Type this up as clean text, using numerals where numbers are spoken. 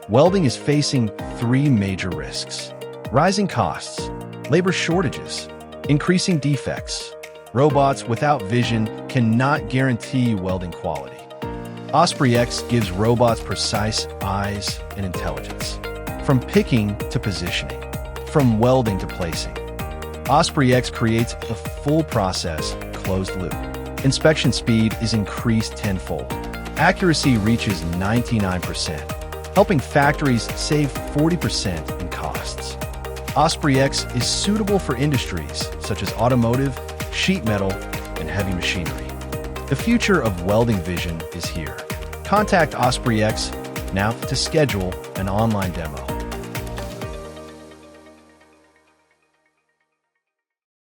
Welding is facing three major risks: rising costs, labor shortages, increasing defects. Robots without vision cannot guarantee welding quality. OspreyX gives robots precise eyes and intelligence. From picking to positioning, from welding to placing, OspreyX creates a full process, closed loop. Inspection speed is increased tenfold. Accuracy reaches 99%, helping factories save 40% in costs. OspreyX is suitable for industries such as automotive, sheet metal, and heavy machinery. The future of welding vision is here. Contact OspreyX now to schedule an online demo.